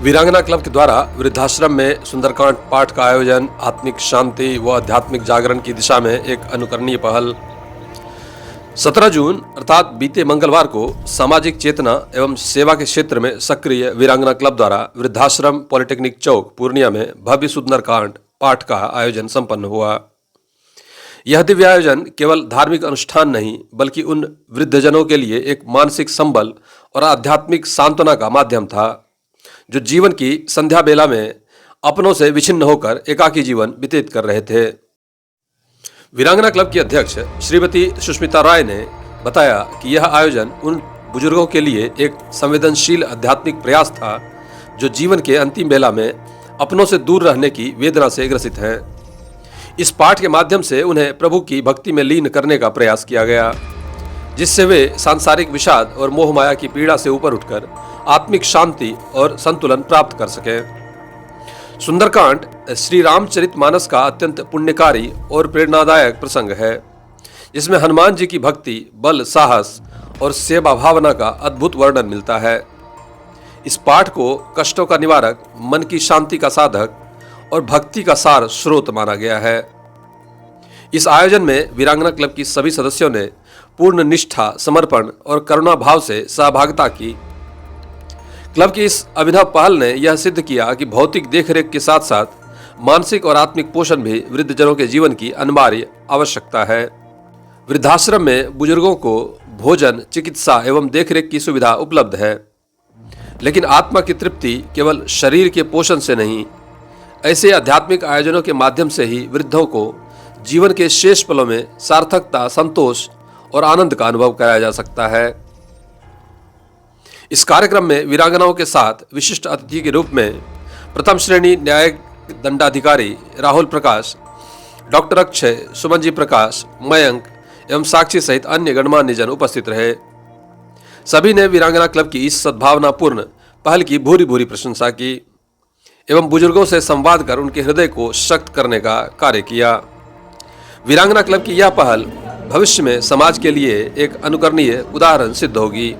वीरांगना क्लब के द्वारा वृद्धाश्रम में सुंदरकांड पाठ का आयोजन आत्मिक शांति व आध्यात्मिक जागरण की दिशा में एक अनुकरणीय पहल। 17 जून अर्थात बीते मंगलवार को सामाजिक चेतना एवं सेवा के क्षेत्र में सक्रिय वीरांगना क्लब द्वारा वृद्धाश्रम पॉलिटेक्निक चौक पूर्णिया में भव्य सुंदरकांड पाठ का आयोजन संपन्न हुआ। यह दिव्य आयोजन केवल धार्मिक अनुष्ठान नहीं बल्कि उन वृद्धजनों के लिए एक मानसिक संबल और आध्यात्मिक सांत्वना का माध्यम था जो जीवन की संध्या बेला में अपनों से विच्छिन्न होकर एकाकी जीवन व्यतीत कर रहे थे। वीरांगना क्लब की अध्यक्ष श्रीमती सुष्मिता राय ने बताया कि यह आयोजन उन बुजुर्गों के लिए एक संवेदनशील आध्यात्मिक प्रयास था जो जीवन के अंतिम बेला में अपनों से दूर रहने की वेदना से ग्रसित हैं। इस पाठ के माध्यम से उन्हें प्रभु की भक्ति में लीन करने का प्रयास किया गया, जिससे वे सांसारिक विषाद और मोह माया की पीड़ा से ऊपर उठकर आत्मिक शांति और संतुलन प्राप्त कर सकें। सुंदरकांड श्री रामचरितमानस का अत्यंत पुण्यकारी और प्रेरणादायक प्रसंग है, जिसमें हनुमान जी की भक्ति, बल, साहस और सेवा भावना का अद्भुत वर्णन मिलता है। इस पाठ को कष्टों का निवारक, मन की शांति का साधक और भक्ति का सार स्रोत माना गया है। इस आयोजन में वीरांगना क्लब की सभी सदस्यों ने पूर्ण निष्ठा, समर्पण और करुणा भाव से सहभागिता की। क्लब की इस अभिनव पहल ने यह सिद्ध किया कि भौतिक देखरेख के साथ साथ मानसिक और आत्मिक पोषण भी वृद्धजनों के जीवन की अनिवार्य आवश्यकता है। वृद्धाश्रम में बुजुर्गों को भोजन, चिकित्सा एवं देखरेख की सुविधा उपलब्ध है, लेकिन आत्मा की तृप्ति केवल शरीर के पोषण से नहीं, ऐसे आध्यात्मिक आयोजनों के माध्यम से ही वृद्धों को जीवन के शेष पलों में सार्थकता, संतोष और आनंद का अनुभव कराया जा सकता है। इस कार्यक्रम में वीरांगनाओं के साथ विशिष्ट अतिथि के रूप में प्रथम श्रेणी न्यायिक दंडाधिकारी राहुल प्रकाश, डॉक्टर अक्षय, सुमन जी प्रकाश, मयंक एवं साक्षी सहित अन्य गणमान्य जन उपस्थित रहे। सभी ने वीरांगना क्लब की इस सद्भावनापूर्ण पहल की भूरी भूरी प्रशंसा की एवं बुजुर्गों से संवाद कर उनके हृदय को शक्त करने का कार्य किया। वीरांगना क्लब की यह पहल भविष्य में समाज के लिए एक अनुकरणीय उदाहरण सिद्ध होगी।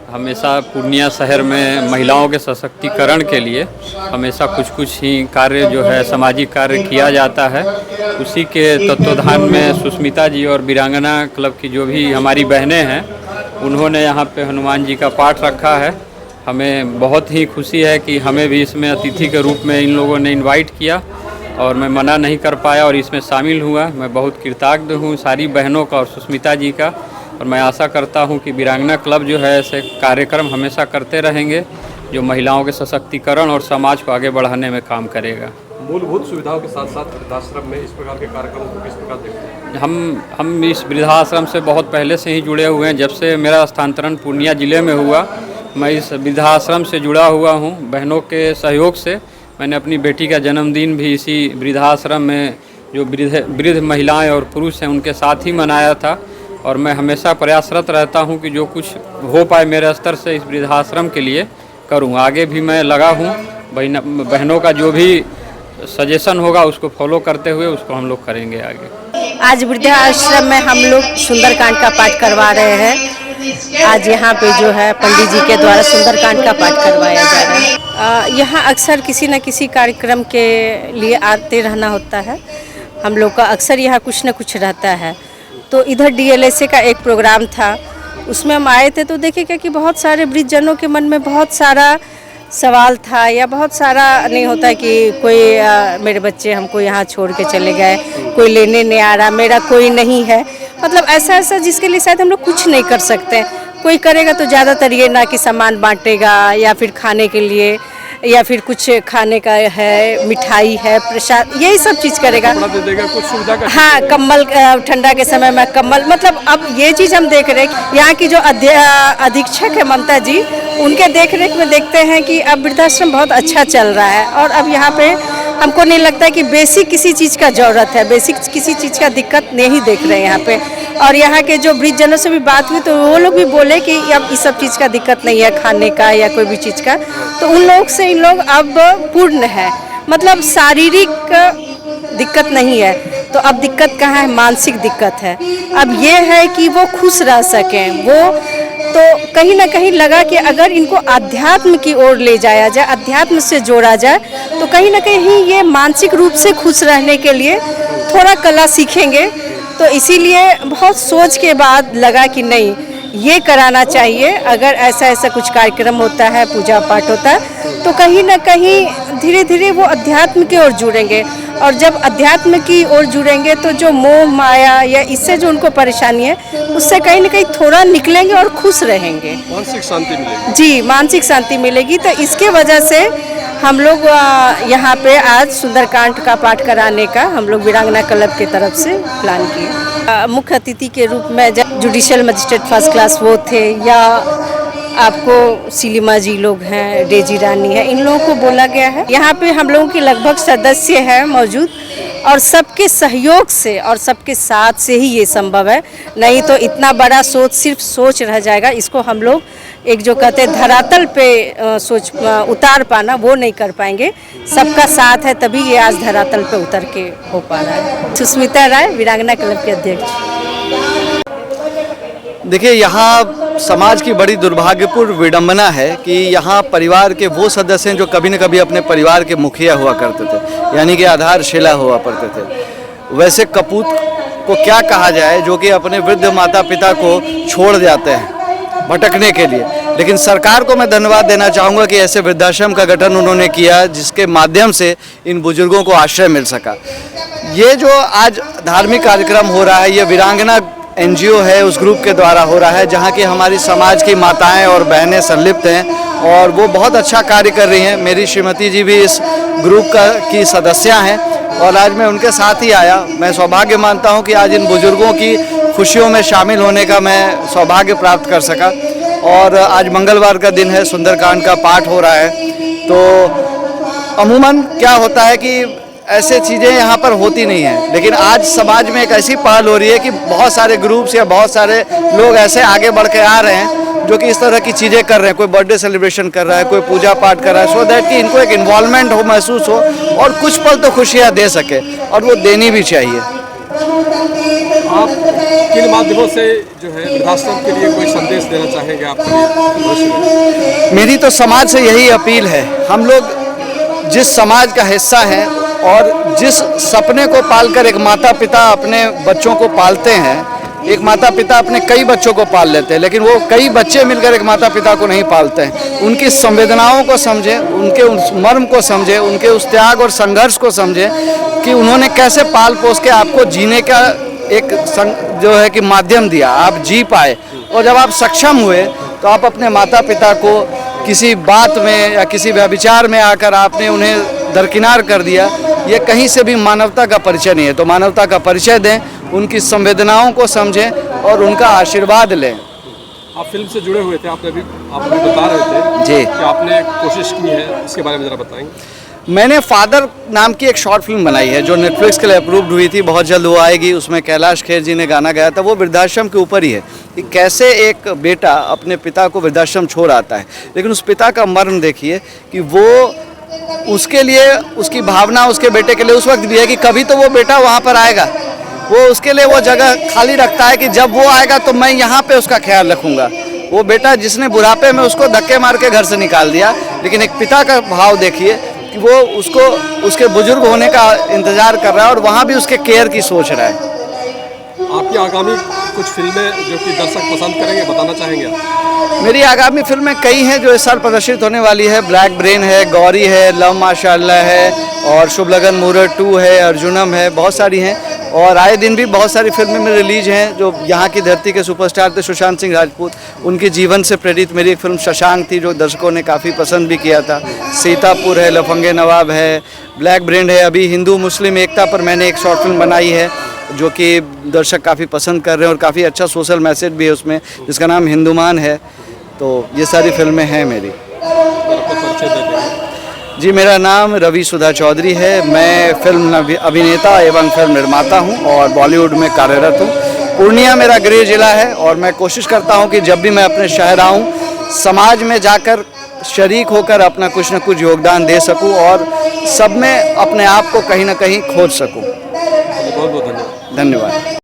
हमेशा पूर्णिया शहर में महिलाओं के सशक्तिकरण के लिए हमेशा कुछ ही कार्य जो है सामाजिक कार्य किया जाता है। उसी के तत्वाधान में सुष्मिता जी और वीरांगना क्लब की जो भी हमारी बहनें हैं, उन्होंने यहाँ पे हनुमान जी का पाठ रखा है। हमें बहुत ही खुशी है कि हमें भी इसमें अतिथि के रूप में इन लोगों ने इनवाइट किया और मैं मना नहीं कर पाया और इसमें शामिल हुआ। मैं बहुत कृतज्ञ हूँ सारी बहनों का और सुष्मिता जी का, और मैं आशा करता हूँ कि वीरांगना क्लब जो है ऐसे कार्यक्रम हमेशा करते रहेंगे जो महिलाओं के सशक्तिकरण और समाज को आगे बढ़ाने में काम करेगा। मूलभूत सुविधाओं के साथ साथ वृद्धाश्रम में इस प्रकार के कार्यक्रमों को किस प्रकार देखते हैं? हम इस वृद्धाश्रम से बहुत पहले से ही जुड़े हुए हैं। जब से मेरा स्थानांतरण पूर्णिया जिले में हुआ, मैं इस वृद्धाश्रम से जुड़ा हुआ हूँ। बहनों के सहयोग से मैंने अपनी बेटी का जन्मदिन भी इसी वृद्धाश्रम में जो वृद्ध महिलाएं और पुरुष हैं उनके साथ ही मनाया था। और मैं हमेशा प्रयासरत रहता हूं कि जो कुछ हो पाए मेरे स्तर से इस वृद्धाश्रम के लिए करूं। आगे भी मैं लगा हूं। बहनों का जो भी सजेशन होगा उसको फॉलो करते हुए उसको हम लोग करेंगे आगे। आज वृद्धाश्रम में हम लोग सुंदरकांड का पाठ करवा रहे हैं। आज यहाँ पे जो है पंडित जी के द्वारा सुंदरकांड का पाठ करवाया जा रहा है। यहाँ अक्सर किसी न किसी कार्यक्रम के लिए आते रहना होता है। हम लोग का अक्सर यहाँ कुछ न कुछ रहता है। तो इधर DLSA का एक प्रोग्राम था, उसमें हम आए थे तो देखे क्या कि बहुत सारे वृद्धजनों के मन में बहुत सारा सवाल था, या बहुत सारा नहीं होता है कि कोई मेरे बच्चे हमको यहाँ छोड़ के चले गए, कोई लेने नहीं आ रहा, मेरा कोई नहीं है। मतलब ऐसा जिसके लिए शायद हम लोग कुछ नहीं कर सकते। कोई करेगा तो ज़्यादातर ये ना कि सामान बांटेगा या फिर खाने के लिए या फिर कुछ खाने का है, मिठाई है, प्रसाद, यही सब चीज़ करेगा। कुछ सुविधा का हाँ, कम्बल, ठंडा के समय में कम्बल, मतलब अब ये चीज़ हम देख रहे हैं। यहाँ की जो अधीक्षक है ममता जी, उनके देखरेख में देखते हैं कि अब वृद्धाश्रम बहुत अच्छा चल रहा है। और अब यहाँ पे हमको नहीं लगता है कि बेसिक किसी चीज़ का ज़रूरत है, बेसिक किसी चीज़ का दिक्कत नहीं देख रहे हैं यहाँ पे। और यहाँ के जो वृद्धजनों से भी बात हुई तो वो लोग भी बोले कि अब इस सब चीज़ का दिक्कत नहीं है, खाने का या कोई भी चीज़ का। तो उन लोग से इन लोग अब पूर्ण है, मतलब शारीरिक दिक्कत नहीं है। तो अब दिक्कत कहाँ है? मानसिक दिक्कत है। अब ये है कि वो खुश रह सकें, वो तो कहीं ना कहीं लगा कि अगर इनको अध्यात्म की ओर ले जाया जाए, अध्यात्म से जोड़ा जाए, तो कहीं ना कहीं ये मानसिक रूप से खुश रहने के लिए थोड़ा कला सीखेंगे। तो इसीलिए बहुत सोच के बाद लगा कि नहीं, ये कराना चाहिए। अगर ऐसा ऐसा कुछ कार्यक्रम होता है, पूजा पाठ होता है, तो कहीं ना कहीं धीरे धीरे वो अध्यात्म की ओर जुड़ेंगे, और जब अध्यात्म की ओर जुड़ेंगे तो जो मोह माया या इससे जो उनको परेशानी है, उससे कहीं ना कहीं थोड़ा निकलेंगे और खुश रहेंगे। मानसिक शांति मिलेगी। जी, मानसिक शांति मिलेगी। तो इसके वजह से हम लोग यहाँ पे आज सुंदरकांड का पाठ कराने का हम लोग वीरांगना क्लब की तरफ से प्लान किए। मुख्य अतिथि के रूप में जब जुडिशियल मजिस्ट्रेट फर्स्ट क्लास वो थे, या आपको सीलिमा जी लोग हैं, डेजी रानी है, इन लोगों को बोला गया है। यहाँ पे हम लोगों के लगभग सदस्य हैं मौजूद, और सबके सहयोग से और सबके साथ से ही ये संभव है। नहीं तो इतना बड़ा सोच सिर्फ सोच रह जाएगा। इसको हम लोग एक जो कहते हैं धरातल पे सोच उतार पाना, वो नहीं कर पाएंगे। सबका साथ है तभी ये आज धरातल पे उतर के हो पा रहा है। सुष्मिता राय, वीरांगना क्लब के अध्यक्ष। देखिए, यहाँ समाज की बड़ी दुर्भाग्यपूर्ण विडंबना है कि यहाँ परिवार के वो सदस्य हैं जो कभी न कभी अपने परिवार के मुखिया हुआ करते थे, यानी कि आधारशिला हुआ करते थे। वैसे कपूत को क्या कहा जाए जो कि अपने वृद्ध माता पिता को छोड़ जाते हैं भटकने के लिए। लेकिन सरकार को मैं धन्यवाद देना चाहूँगा कि ऐसे वृद्धाश्रम का गठन उन्होंने किया, जिसके माध्यम से इन बुजुर्गों को आश्रय मिल सका। ये जो आज धार्मिक कार्यक्रम हो रहा है, ये वीरांगना एनजीओ है, उस ग्रुप के द्वारा हो रहा है, जहाँ की हमारी समाज की माताएं और बहनें संलिप्त हैं, और वो बहुत अच्छा कार्य कर रही हैं। मेरी श्रीमती जी भी इस ग्रुप की सदस्य हैं, और आज मैं उनके साथ ही आया। मैं सौभाग्य मानता हूँ कि आज इन बुजुर्गों की खुशियों में शामिल होने का मैं सौभाग्य प्राप्त कर सका। और आज मंगलवार का दिन है, सुंदरकांड का पाठ हो रहा है। तो अमूमन क्या होता है कि ऐसे चीज़ें यहाँ पर होती नहीं हैं, लेकिन आज समाज में एक ऐसी पहल हो रही है कि बहुत सारे ग्रुप्स या बहुत सारे लोग ऐसे आगे बढ़ के आ रहे हैं जो कि इस तरह की चीज़ें कर रहे हैं। कोई बर्थडे सेलिब्रेशन कर रहा है, कोई पूजा पाठ कर रहा है, सो दैट कि इनको एक इन्वॉल्वमेंट हो, महसूस हो, और कुछ पल तो खुशियाँ दे सके, और वो देनी भी चाहिए। आप किन माध्यमों से जो है वृद्धाश्रम के लिए कोई संदेश देना चाहेंगे आप भविष्य में? मेरी तो समाज से यही अपील है। हम लोग जिस समाज का हिस्सा हैं, और जिस सपने को पालकर एक माता पिता अपने बच्चों को पालते हैं, एक माता पिता अपने कई बच्चों को पाल लेते हैं, लेकिन वो कई बच्चे मिलकर एक माता पिता को नहीं पालते हैं। उनकी संवेदनाओं को समझें, उनके उस मर्म को समझें, उनके उस त्याग और संघर्ष को समझें कि उन्होंने कैसे पाल पोस के आपको जीने का एक जो है कि माध्यम दिया, आप जी पाए। और जब आप सक्षम हुए तो आप अपने माता पिता को किसी बात में या किसी व्यभिचार में आकर आपने उन्हें दरकिनार कर दिया, ये कहीं से भी मानवता का परिचय नहीं है। तो मानवता का परिचय दें, उनकी संवेदनाओं को समझें और उनका आशीर्वाद लें। आप फिल्म से जुड़े हुए थे, आप अभी बता रहे थे जी कि आपने कोशिश की है, इसके बारे में ज़रा बताएंगे। मैंने फादर नाम की एक शॉर्ट फिल्म बनाई है जो नेटफ्लिक्स के लिए अप्रूव्ड हुई थी, बहुत जल्द वो आएगी। उसमें कैलाश खेर जी ने गाना गाया था। वो वृद्धाश्रम के ऊपर ही है कि कैसे एक बेटा अपने पिता को वृद्धाश्रम छोड़ आता है, लेकिन उस पिता का मर्म देखिए कि वो उसके लिए, उसकी भावना उसके बेटे के लिए उस वक्त भी है कि कभी तो वो बेटा वहाँ पर आएगा। वो उसके लिए वो जगह खाली रखता है कि जब वो आएगा तो मैं यहाँ पे उसका ख्याल रखूँगा। वो बेटा जिसने बुढ़ापे में उसको धक्के मार के घर से निकाल दिया, लेकिन एक पिता का भाव देखिए कि वो उसको उसके बुजुर्ग होने का इंतज़ार कर रहा है और वहाँ भी उसके केयर की सोच रहा है। आपकी आगामी कुछ फिल्में जो कि दर्शक पसंद करेंगे, बताना चाहेंगे आप? मेरी आगामी फिल्में कई हैं जो इस साल प्रदर्शित होने वाली है। ब्लैक ब्रेन है, गौरी है, लव माशाअल्लाह है, और शुभ लगन मुहूर्त 2 है, अर्जुनम है, बहुत सारी हैं। और आए दिन भी बहुत सारी फिल्में में रिलीज हैं। जो यहाँ की धरती के सुपरस्टार थे सुशांत सिंह राजपूत, उनके जीवन से प्रेरित मेरी एक फिल्म शशांक थी जो दर्शकों ने काफ़ी पसंद भी किया था। सीतापुर है, लफंगे नवाब है, ब्लैक ब्रेन है। अभी हिंदू मुस्लिम एकता पर मैंने एक शॉर्ट फिल्म बनाई है जो कि दर्शक काफ़ी पसंद कर रहे हैं और काफ़ी अच्छा सोशल मैसेज भी है उसमें, जिसका नाम हिंदुमान है। तो ये सारी फिल्में हैं मेरी। जी, मेरा नाम रवि सुधा चौधरी है। मैं फिल्म अभिनेता एवं फिल्म निर्माता हूं और बॉलीवुड में कार्यरत हूं। पूर्णिया मेरा गृह जिला है और मैं कोशिश करता हूं कि जब भी मैं अपने शहर आऊं, समाज में जाकर शरीक होकर अपना कुछ न कुछ योगदान दे सकूं और सब में अपने आप को कहीं ना कहीं खोज सकूं। बहुत बहुत धन्यवाद। धन्यवाद।